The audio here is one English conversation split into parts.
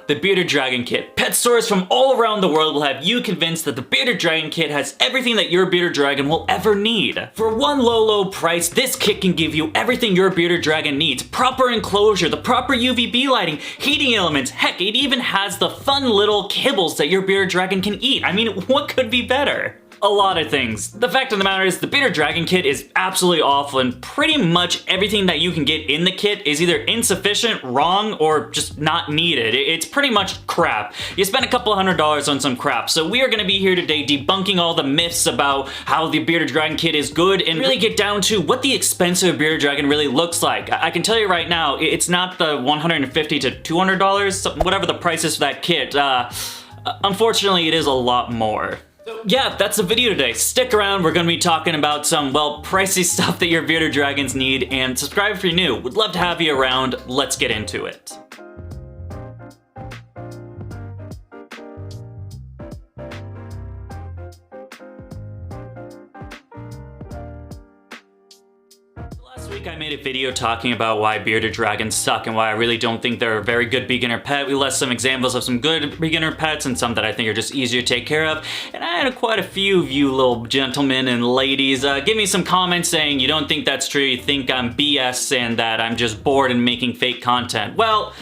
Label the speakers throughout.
Speaker 1: The Bearded Dragon Kit. Pet stores from all around the world will have you convinced that the Bearded Dragon Kit has everything that your bearded dragon will ever need. For one low price, this kit can give you everything your bearded dragon needs. Proper enclosure, the proper UVB lighting, heating elements, heck, it even has the fun little kibbles that your bearded dragon can eat. I mean, what could be better? A lot of things. The fact of the matter is the Bearded Dragon Kit is absolutely awful, and pretty much everything that you can get in the kit is either insufficient, wrong, or just not needed. It's pretty much crap. You spend a couple $100s on some crap. So we are gonna be here today debunking all the myths about how the Bearded Dragon Kit is good and really get down to what the expensive Bearded Dragon really looks like. I can tell you right now, it's not the $150 to $200, whatever the price is for that kit. Unfortunately, it is a lot more. So yeah, that's the video today. Stick around, we're gonna be talking about some, well, pricey stuff that your bearded dragons need, and subscribe if you're new. Would love to have you around. Let's get into it. I made a video talking about why bearded dragons suck and why I really don't think they're a very good beginner pet. We list some examples of some good beginner pets and some that I think are just easier to take care of. And I had quite a few of you little gentlemen and ladies give me some comments saying you don't think that's true, you think I'm BS and that I'm just bored and making fake content. Well,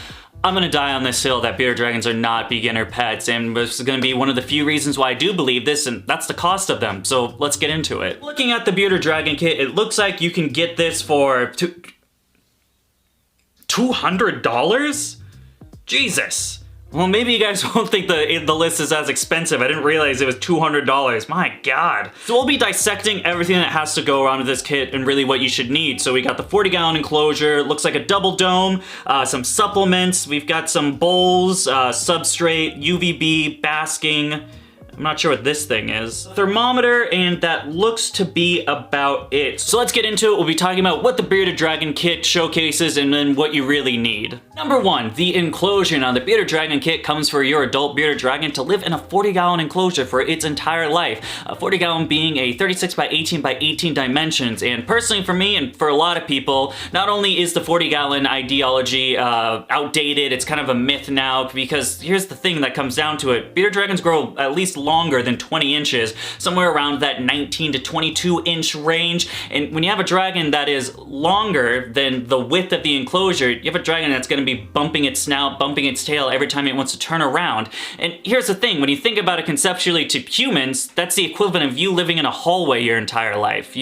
Speaker 1: I'm gonna die on this hill that bearded dragons are not beginner pets, and this is gonna be one of the few reasons why I do believe this, and that's the cost of them, so let's get into it. Looking at the Bearded Dragon Kit, it looks like you can get this for $200? Jesus! Well, maybe you guys won't think the list is as expensive. I didn't realize it was $200. My God. So we'll be dissecting everything that has to go around with this kit and really what you should need. So we got the 40-gallon enclosure, looks like a double dome, some supplements, we've got some bowls, substrate, UVB, basking. I'm not sure what this thing is. Thermometer, and that looks to be about it. So let's get into it. We'll be talking about what the Bearded Dragon Kit showcases and then what you really need. Number one, the enclosure. Now, the Bearded Dragon Kit comes for your adult bearded dragon to live in a 40-gallon enclosure for its entire life. A 40-gallon being a 36 by 18 by 18 dimensions. And personally for me and for a lot of people, not only is the 40-gallon ideology outdated, it's kind of a myth now, because here's the thing that comes down to it. Bearded dragons grow at least longer than 20 inches, somewhere around that 19 to 22 inch range. And when you have a dragon that is longer than the width of the enclosure, you have a dragon that's going to be bumping its snout, bumping its tail every time it wants to turn around. And here's the thing, when you think about it conceptually to humans, that's the equivalent of you living in a hallway your entire life.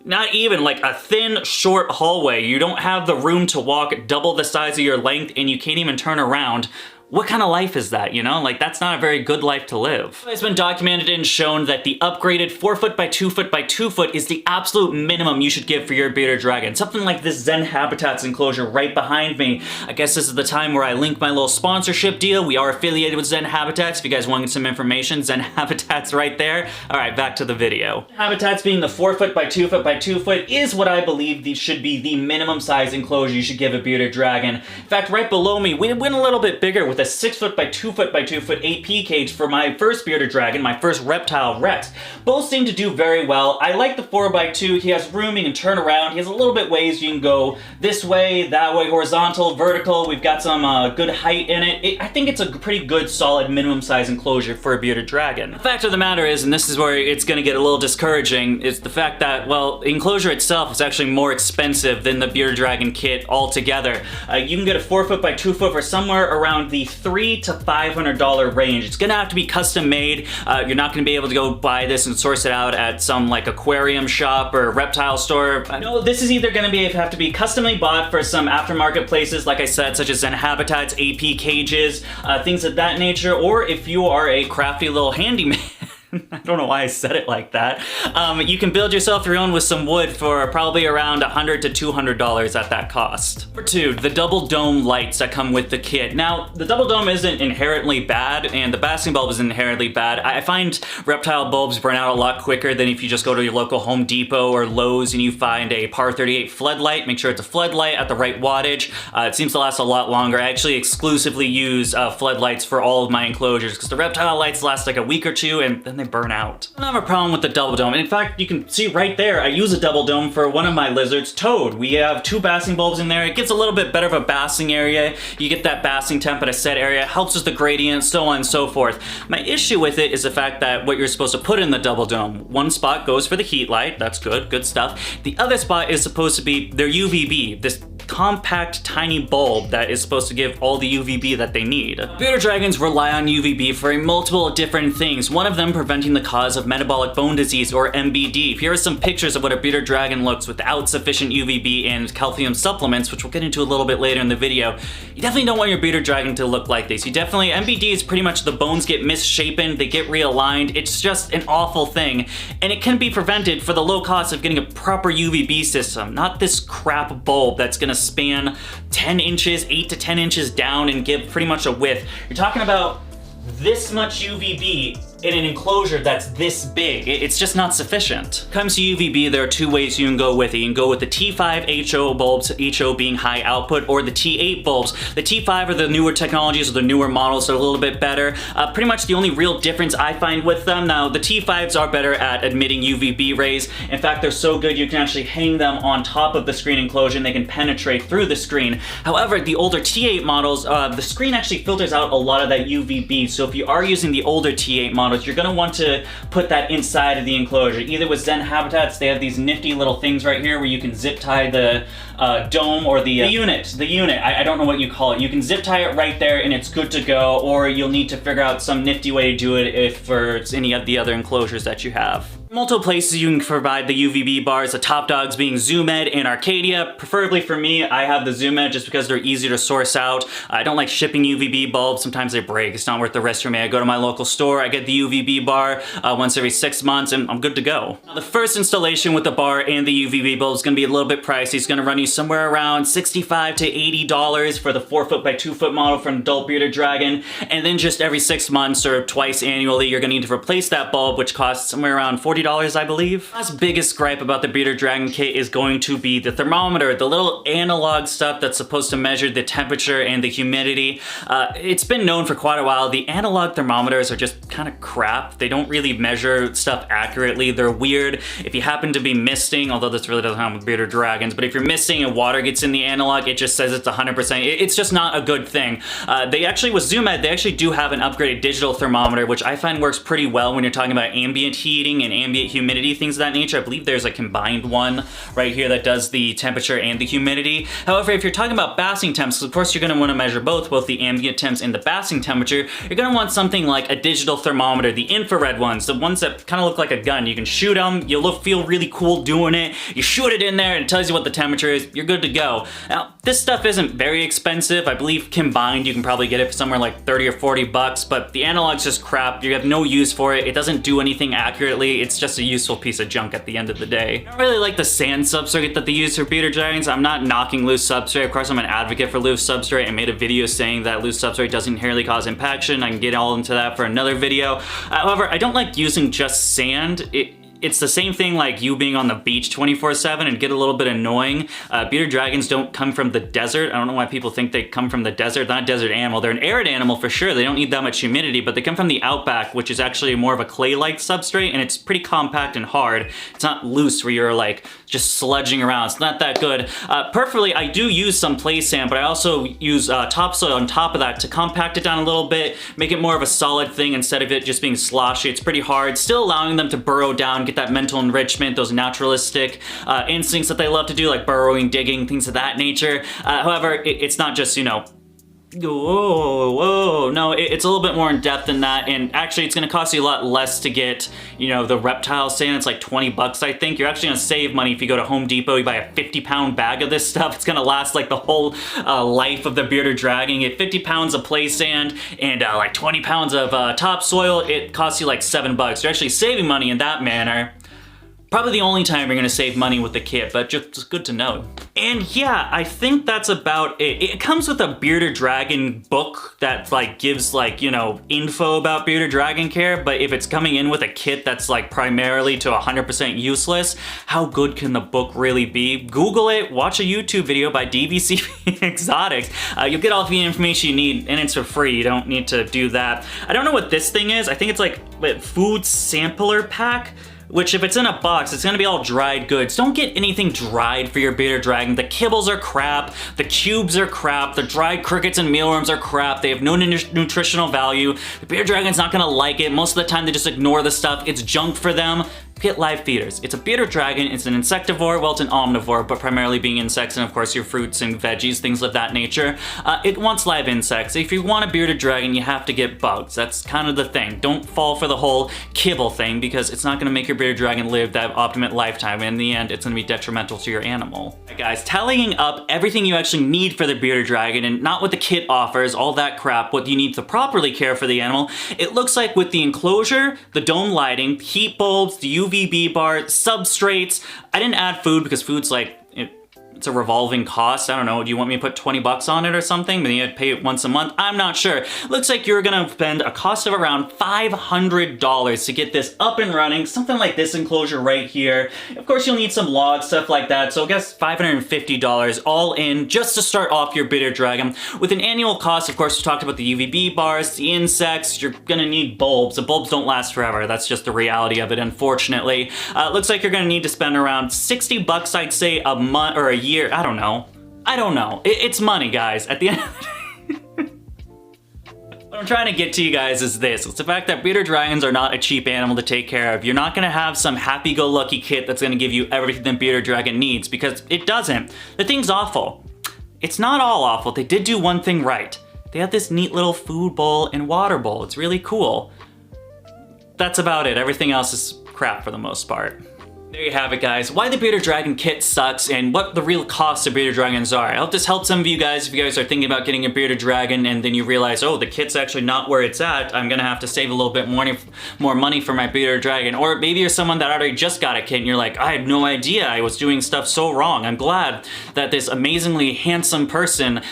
Speaker 1: Not even like a thin, short hallway. You don't have the room to walk double the size of your length and you can't even turn around. What kind of life is that, you know? Like, that's not a very good life to live. It's been documented and shown that the upgraded 4 foot by 2 foot by 2 foot is the absolute minimum you should give for your bearded dragon. Something like this Zen Habitats enclosure right behind me. I guess this is the time where I link my little sponsorship deal. We are affiliated with Zen Habitats. If you guys want some information, Zen Habitats right there. All right, back to the video. Habitats being the 4 foot by 2 foot by 2 foot is what I believe should be the minimum size enclosure you should give a bearded dragon. In fact, right below me, we went a little bit bigger with a 6 foot by 2 foot by 2 foot AP cage for my first bearded dragon, my first reptile Rex. Both seem to do very well. I like the 4x2. He has room, he can turn around. He has a little bit ways you can go this way, that way, horizontal, vertical. We've got some good height in it. I think it's a pretty good, solid minimum size enclosure for a bearded dragon. The fact of the matter is, and this is where it's gonna get a little discouraging, is the fact that, well, the enclosure itself is actually more expensive than the Bearded Dragon Kit altogether. You can get a 4 foot by 2 foot for somewhere around the $300 to $500 range. It's gonna have to be custom made. You're not gonna be able to go buy this and source it out at some like aquarium shop or reptile store. No, this is either gonna have to be customly bought for some aftermarket places, like I said, such as Zen Habitats, AP cages, things of that nature, or if you are a crafty little handyman. I don't know why I said it like that. You can build yourself your own with some wood for probably around $100 to $200 at that cost. Number two, the double dome lights that come with the kit. Now, the double dome isn't inherently bad, and the basking bulb isn't inherently bad. I find reptile bulbs burn out a lot quicker than if you just go to your local Home Depot or Lowe's and you find a Par 38 floodlight. Make sure it's a floodlight at the right wattage. It seems to last a lot longer. I actually exclusively use floodlights for all of my enclosures because the reptile lights last like a week or two and then they burn out. I don't have a problem with the double dome. In fact, you can see right there, I use a double dome for one of my lizards, Toad. We have 2 basking bulbs in there. It gives a little bit better of a basking area. You get that basking temp at a set area, helps with the gradient, so on and so forth. My issue with it is the fact that what you're supposed to put in the double dome. One spot goes for the heat light, that's good stuff. The other spot is supposed to be their UVB, this compact tiny bulb that is supposed to give all the UVB that they need. Bearded dragons rely on UVB for multiple different things, one of them preventing the cause of metabolic bone disease, or MBD. Here are some pictures of what a bearded dragon looks without sufficient UVB and calcium supplements, which we'll get into a little bit later in the video. You definitely don't want your bearded dragon to look like this. MBD is pretty much the bones get misshapen, they get realigned. It's just an awful thing, and it can be prevented for the low cost of getting a proper UVB system, not this crap bulb that's gonna span 10 inches, 8 to 10 inches down and give pretty much a width. You're talking about this much UVB in an enclosure that's this big. It's just not sufficient. When it comes to UVB, there are 2 ways you can go with it. You can go with the T5 HO bulbs, HO being high output, or the T8 bulbs. The T5 are the newer technologies, or the newer models, are a little bit better. Pretty much the only real difference I find with them. Now, the T5s are better at emitting UVB rays. In fact, they're so good you can actually hang them on top of the screen enclosure and they can penetrate through the screen. However, the older T8 models, the screen actually filters out a lot of that UVB. So if you are using the older T8 models, you're gonna want to put that inside of the enclosure. Either with Zen Habitats, they have these nifty little things right here where you can zip tie the dome or the unit. I don't know what you call it. You can zip tie it right there and it's good to go, or you'll need to figure out some nifty way to do it if for any of the other enclosures that you have. Multiple places you can provide the UVB bars, the top dogs being Zoom Ed and Arcadia. Preferably for me, I have the Zoom Ed just because they're easy to source out. I don't like shipping UVB bulbs. Sometimes they break. It's not worth the risk for me. I go to my local store, I get the UVB bar once every 6 months, and I'm good to go. Now, the first installation with the bar and the UVB bulb is going to be a little bit pricey. It's going to run you somewhere around $65 to $80 for the 4-foot by 2-foot model for an adult bearded dragon, and then just every 6 months or twice annually, you're going to need to replace that bulb, which costs somewhere around $40, I believe. Last biggest gripe about the bearded dragon kit is going to be the thermometer, the little analog stuff that's supposed to measure the temperature and the humidity. It's been known for quite a while. The analog thermometers are just kind of crap. They don't really measure stuff accurately. They're weird. If you happen to be misting, although this really doesn't happen with bearded dragons, but if you're misting and water gets in the analog, it just says it's 100%. It's just not a good thing. They actually, with Zoom Ed, they actually do have an upgraded digital thermometer, which I find works pretty well when you're talking about ambient heating and ambient humidity, things of that nature. I believe there's a combined one right here that does the temperature and the humidity. However, if you're talking about basking temps, of course you're going to want to measure both the ambient temps and the basking temperature. You're going to want something like a digital thermometer, the infrared ones, the ones that kind of look like a gun. You can shoot them, you'll feel really cool doing it. You shoot it in there and it tells you what the temperature is. You're good to go. Now, this stuff isn't very expensive. I believe combined you can probably get it for somewhere like 30 or 40 bucks, but the analog's just crap. You have no use for it. It doesn't do anything accurately. It's just a useful piece of junk at the end of the day. I don't really like the sand substrate that they use for bearded dragons. I'm not knocking loose substrate. Of course, I'm an advocate for loose substrate. I made a video saying that loose substrate doesn't inherently cause impaction. I can get all into that for another video. However, I don't like using just sand. It's the same thing like you being on the beach 24/7 and get a little bit annoying. Bearded dragons don't come from the desert. I don't know why people think they come from the desert. They're not a desert animal. They're an arid animal for sure. They don't need that much humidity, but they come from the outback, which is actually more of a clay-like substrate, and it's pretty compact and hard. It's not loose where you're like just sludging around. It's not that good. Preferably, I do use some play sand, but I also use topsoil on top of that to compact it down a little bit, make it more of a solid thing instead of it just being sloshy. It's pretty hard, still allowing them to burrow down, get that mental enrichment, those naturalistic instincts that they love to do, like burrowing, digging, things of that nature. However, it's not just, you know, whoa, no, it's a little bit more in depth than that, and actually it's gonna cost you a lot less to get, you know, the reptile sand. It's like 20 bucks, I think. You're actually gonna save money if you go to Home Depot, you buy a 50-pound bag of this stuff. It's gonna last like the whole life of the bearded dragon. You get 50 pounds of play sand and like 20 pounds of topsoil. It costs you like $7 bucks. You're actually saving money in that manner. Probably the only time you're gonna save money with the kit, but just good to know. And yeah, I think that's about it. It comes with a bearded dragon book that like gives like, you know, info about bearded dragon care, but if it's coming in with a kit that's like primarily to 100% useless, how good can the book really be? Google it, watch a YouTube video by DBCB Exotics. You'll get all the information you need, and it's for free. You don't need to do that. I don't know what this thing is. I think it's like a food sampler pack, which if it's in a box, it's gonna be all dried goods. Don't get anything dried for your bearded dragon. The kibbles are crap, the cubes are crap, the dried crickets and mealworms are crap, they have no nutritional value. The bearded dragon's not gonna like it. Most of the time they just ignore the stuff. It's junk for them. Get live feeders. It's a bearded dragon, it's an insectivore, well it's an omnivore, but primarily being insects and of course your fruits and veggies, things of that nature. It wants live insects. If you want a bearded dragon, you have to get bugs. That's kind of the thing. Don't fall for the whole kibble thing because it's not gonna make your bearded dragon live that optimate lifetime. In the end, it's gonna be detrimental to your animal. Right, guys, tallying up everything you actually need for the bearded dragon and not what the kit offers, all that crap, what you need to properly care for the animal, it looks like with the enclosure, the dome lighting, heat bulbs, the UVB bar, substrates. I didn't add food because food's like, it's a revolving cost. I don't know, do you want me to put 20 bucks on it or something? But you have to pay it once a month? I'm not sure. Looks like you're gonna spend a cost of around $500 to get this up and running. Something like this enclosure right here. Of course, you'll need some logs, stuff like that. So I guess $550 all in just to start off your bearded dragon. With an annual cost, of course, we talked about the UVB bars, the insects, you're gonna need bulbs. The bulbs don't last forever. That's just the reality of it, unfortunately. Looks like you're gonna need to spend around 60 bucks, I'd say, a month or a year. I don't know. It's money, guys. At the end of the day. What I'm trying to get to you guys is this. It's the fact that bearded dragons are not a cheap animal to take care of. You're not gonna have some happy-go-lucky kit that's gonna give you everything the bearded dragon needs, because it doesn't. The thing's awful. It's not all awful. They did do one thing right. They have this neat little food bowl and water bowl. It's really cool. That's about it. Everything else is crap for the most part. There you have it, guys. Why the bearded dragon kit sucks and what the real costs of bearded dragons are. I hope this helped some of you guys if you guys are thinking about getting a bearded dragon and then you realize, oh, the kit's actually not where it's at. I'm gonna have to save a little bit more money for my bearded dragon. Or maybe you're someone that already just got a kit and you're like, I had no idea I was doing stuff so wrong. I'm glad that this amazingly handsome person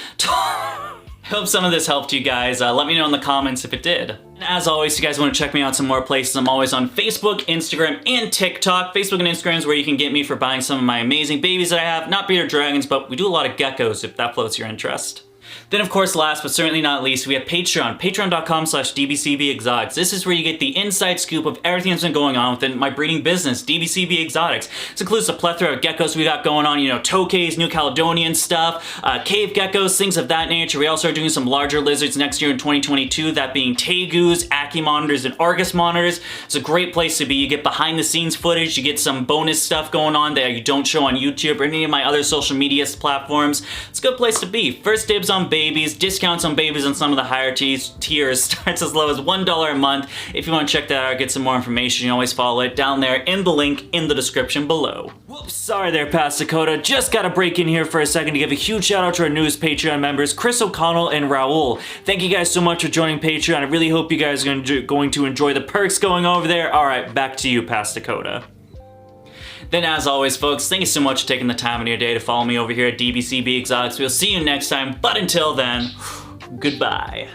Speaker 1: hope some of this helped you guys. Let me know in the comments if it did. And as always, if you guys want to check me out some more places, I'm always on Facebook, Instagram, and TikTok. Facebook and Instagram is where you can get me for buying some of my amazing babies that I have. Not bearded dragons, but we do a lot of geckos if that floats your interest. Then of course, last but certainly not least, we have Patreon, patreon.com/DBCBExotics. This is where you get the inside scoop of everything that's been going on within my breeding business, DBCB Exotics. This includes a plethora of geckos we got going on, you know, tokays, New Caledonian stuff, cave geckos, things of that nature. We also are doing some larger lizards next year in 2022, that being tegus, Ackie monitors, and Argus monitors. It's a great place to be. You get behind the scenes footage, you get some bonus stuff going on that you don't show on YouTube or any of my other social media platforms. It's a good place to be. First dibs on babies, discounts on babies on some of the higher tiers, starts as low as $1 a month. If you want to check that out, get some more information, you always follow it down there in the link in the description below. Whoops, sorry there, Past Dakota. Just gotta break in here for a second to give a huge shout out to our newest Patreon members, KRIS, O'Connell, and RAUL. Thank you guys so much for joining Patreon. I really hope you guys are going to enjoy the perks going over there. All right, back to you, Past Dakota. Then as always, folks, thank you so much for taking the time in your day to follow me over here at DBCB Exotics. We'll see you next time, but until then, goodbye.